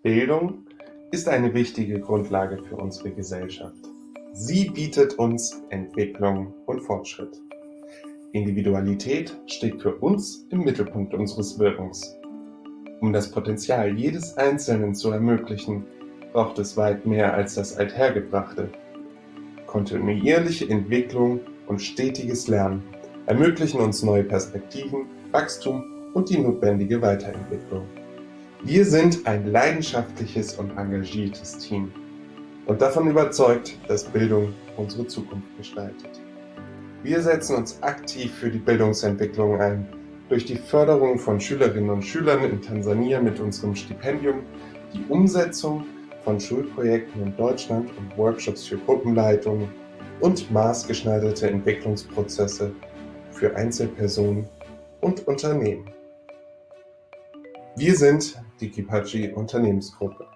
Bildung ist eine wichtige Grundlage für unsere Gesellschaft. Sie bietet uns Entwicklung und Fortschritt. Individualität steht für uns im Mittelpunkt unseres Wirkens. Um das Potenzial jedes Einzelnen zu ermöglichen, braucht es weit mehr als das Althergebrachte. Kontinuierliche Entwicklung und stetiges Lernen ermöglichen uns neue Perspektiven, Wachstum und die notwendige Weiterentwicklung. Wir sind ein leidenschaftliches und engagiertes Team und davon überzeugt, dass Bildung unsere Zukunft gestaltet. Wir setzen uns aktiv für die Bildungsentwicklung ein, durch die Förderung von Schülerinnen und Schülern in Tansania mit unserem Stipendium, die Umsetzung von Schulprojekten in Deutschland und Workshops für Gruppenleitungen und maßgeschneiderte Entwicklungsprozesse für Einzelpersonen und Unternehmen. Wir sind die Kipaji Unternehmensgruppe.